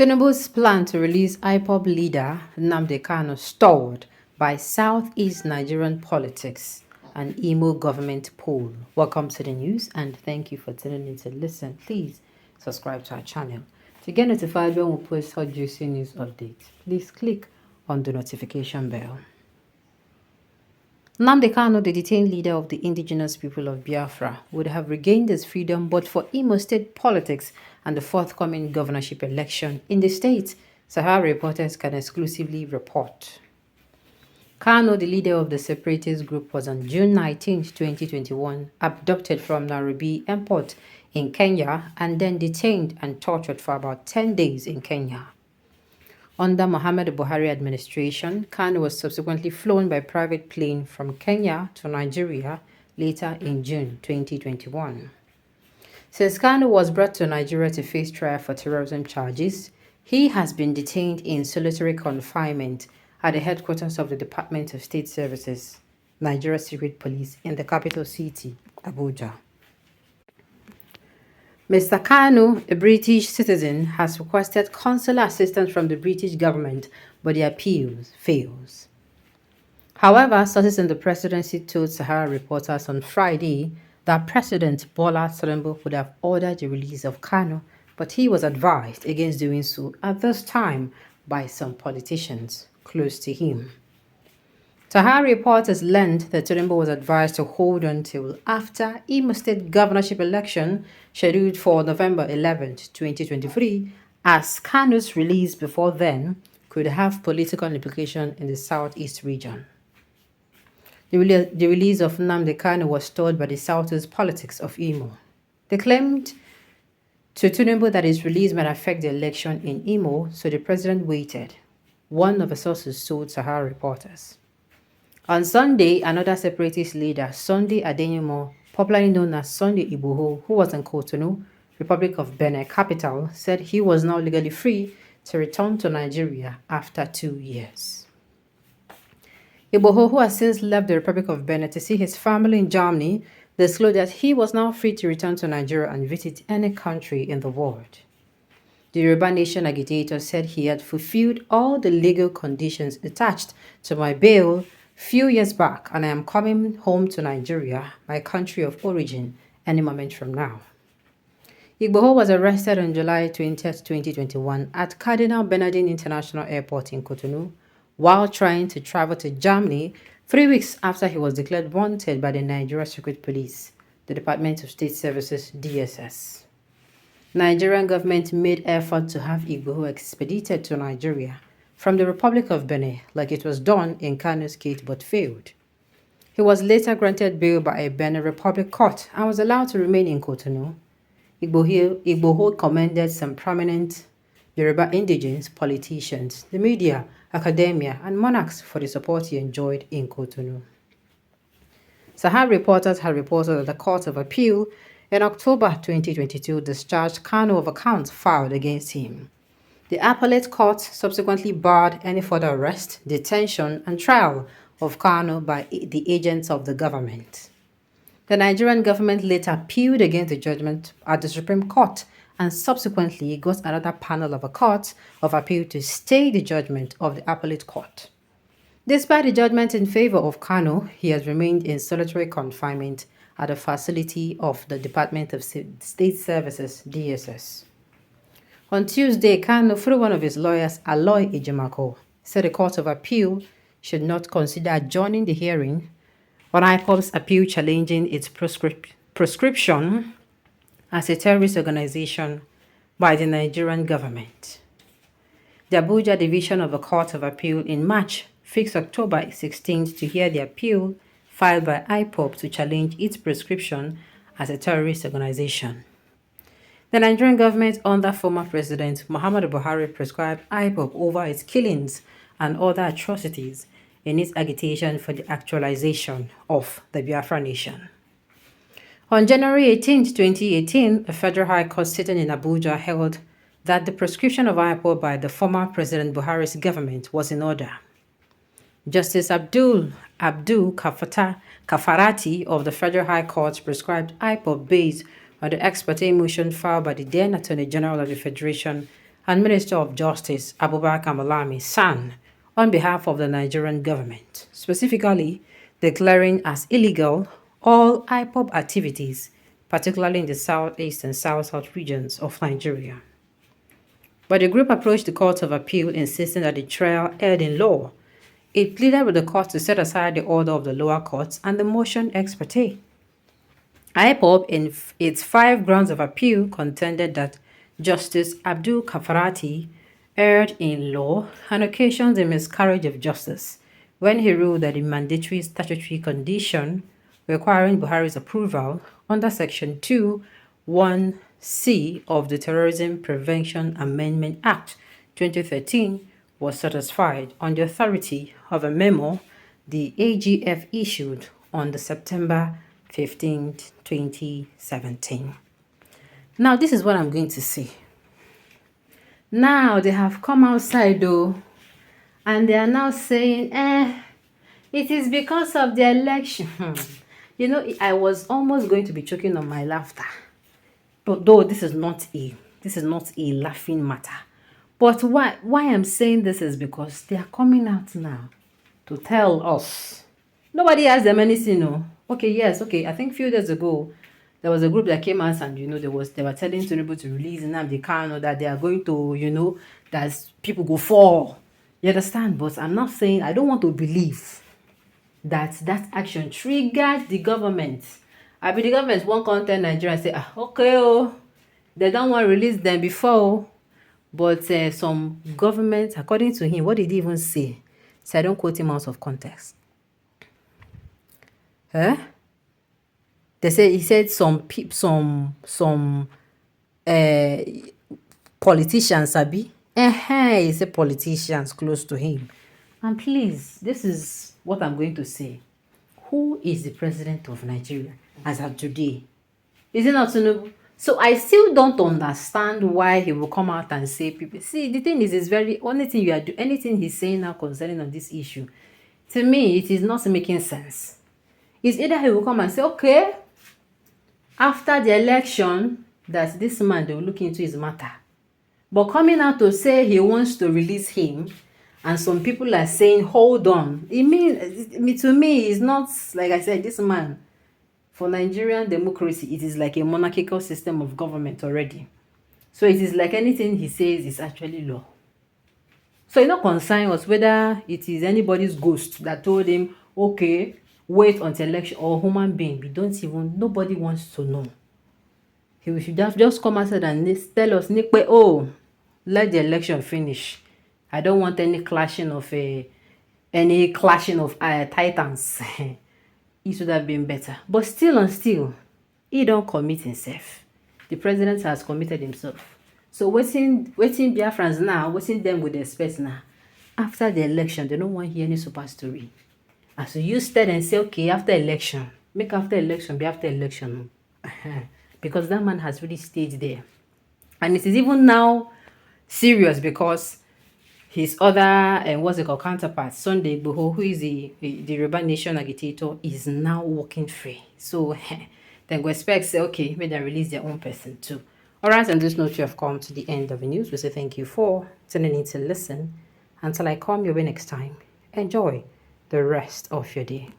Tinubu's plan to release IPOB leader Nnamdi Kanu stalled by Southeast Nigerian politics and Imo government poll. Welcome to the news and thank you for tuning in to listen. Please subscribe to our channel. To get notified when we post hot juicy news updates, please click on the notification bell. Nnamdi Kanu, the detained leader of the indigenous people of Biafra, would have regained his freedom but for Imo state politics and the forthcoming governorship election in the state, Sahara reporters can exclusively report. Kanu, the leader of the separatist group, was on June 19, 2021, abducted from Nairobi airport in Kenya and then detained and tortured for about 10 days in Kenya. Under Muhammadu Buhari administration, Kanu was subsequently flown by private plane from Kenya to Nigeria later in June 2021. Since Kanu was brought to Nigeria to face trial for terrorism charges, he has been detained in solitary confinement at the headquarters of the Department of State Services, Nigeria Secret Police, in the capital city, Abuja. Mr. Kanu, a British citizen, has requested consular assistance from the British government, but the appeal fails. However, sources in the presidency told Sahara reporters on Friday that President Bola Tinubu would have ordered the release of Kanu, but he was advised against doing so at this time by some politicians close to him. Sahara reporters learned that Tinubu was advised to hold on till after Imo State governorship election scheduled for November 11, 2023, as Kanu's release before then could have political implications in the southeast region. The release of Nnamdi Kanu was stalled by the southeast politics of Imo. They claimed to Tinubu that his release might affect the election in Imo, so the president waited, one of the sources told Sahara reporters. On Sunday, another separatist leader, Sunday Adeyemo, popularly known as Sunday Igboho, who was in Cotonou, Republic of Benin capital, said he was now legally free to return to Nigeria after 2 years. Igboho, who has since left the Republic of Benin to see his family in Germany, disclosed that he was now free to return to Nigeria and visit any country in the world. The Yoruba Nation agitator said he had fulfilled all the legal conditions attached to my bail few years back, and I am coming home to Nigeria, my country of origin, any moment from now. Igboho was arrested on July 20, 2021 at Cardinal Bernardin International Airport in Cotonou while trying to travel to Germany 3 weeks after he was declared wanted by the Nigeria Secret Police, the Department of State Services, DSS. Nigerian government made effort to have Igboho expedited to Nigeria from the Republic of Benin, like it was done in Kanu's case, but failed. He was later granted bail by a Benin Republic court and was allowed to remain in Cotonou. Igboho commended some prominent Yoruba indigenous politicians, the media, academia, and monarchs for the support he enjoyed in Cotonou. Sahara reporters had reported that the Court of Appeal in October 2022 discharged Kanu of accounts filed against him. The appellate court subsequently barred any further arrest, detention, and trial of Kanu by the agents of the government. The Nigerian government later appealed against the judgment at the Supreme Court and subsequently got another panel of a court of appeal to stay the judgment of the appellate court. Despite the judgment in favor of Kanu, he has remained in solitary confinement at a facility of the Department of State Services, DSS. On Tuesday, Kanu, through one of his lawyers, Aloy Ejimako, said the Court of Appeal should not consider adjourning the hearing on IPOB's appeal challenging its proscription as a terrorist organization by the Nigerian government. The Abuja division of the Court of Appeal in March fixed October 16th to hear the appeal filed by IPOB to challenge its proscription as a terrorist organization. The Nigerian government under former President Muhammadu Buhari prescribed IPOB over its killings and other atrocities in its agitation for the actualization of the Biafra nation. On January 18, 2018, a federal high court sitting in Abuja held that the proscription of IPOB by the former President Buhari's government was in order. Justice Abdul Kafarati of the Federal High Court prescribed IPOB based on the ex parte motion filed by the then Attorney General of the Federation, and Minister of Justice Abubakar Malami SAN on behalf of the Nigerian government, specifically declaring as illegal all IPOB activities, particularly in the southeast and south-south regions of Nigeria. But the group approached the Court of Appeal insisting that the trial erred in law. It pleaded with the court to set aside the order of the lower courts and the motion ex parte. IPOB, in its 5 grounds of appeal, contended that Justice Abdul Kafarati erred in law and occasioned a miscarriage of justice when he ruled that the mandatory statutory condition requiring Buhari's approval under Section 2(1)(c) of the Terrorism Prevention Amendment Act 2013 was satisfied on the authority of a memo the AGF issued on the September 15, 2017. Now, this is what I'm going to say. Now, they have come outside though, and they are now saying, it is because of the election. You know, I was almost going to be choking on my laughter. But though this is not a laughing matter. But why I'm saying this is because they are coming out now to tell us. Nobody asked them anything, no. Okay, yes, okay. I think a few days ago, there was a group that came out and, they were telling Tinubu to release Nnamdi Kanu, that they are going to, that people go fall. You understand? But I'm not saying, I don't want to believe that action triggered the government. I mean, the government won't contact Nigeria and say, okay, they don't want to release them before. But some government, according to him, what did he even say? So I don't quote him out of context. They say he said some politicians, Abi. He said politicians close to him. And please, this is what I'm going to say. Who is the president of Nigeria as of today? Is it not Tinubu? So I still don't understand why he will come out and say people. See, the thing is, it's very only thing you are doing. Anything he's saying now concerning on this issue, to me, it is not making sense. It's either he will come and say, okay, after the election, that this man, they will look into his matter. But coming out to say he wants to release him, and some people are saying, hold on. To me, it's not, like I said, this man, for Nigerian democracy, it is like a monarchical system of government already. So it is like anything he says is actually law. So it not concern us whether it is anybody's ghost that told him, okay, wait until election, or human being. Nobody wants to know. He should have just come outside and tell us, let the election finish. I don't want any clashing of titans. It should have been better. But still, he don't commit himself. The president has committed himself. So waiting Biafrans now, waiting them with the space now. After the election, they don't want to hear any super story. And so you stand and say, okay, after election, make after election be after election. Because that man has really stayed there. And it is even now serious because his other counterpart, Sunday Igboho, who is the Yoruba Nation agitator, is now walking free. So then we expect, say, okay, may they release their own person too. Alright, on this note, you have come to the end of the news. We say thank you for tuning in to listen. Until I come your way next time, enjoy the rest of your day.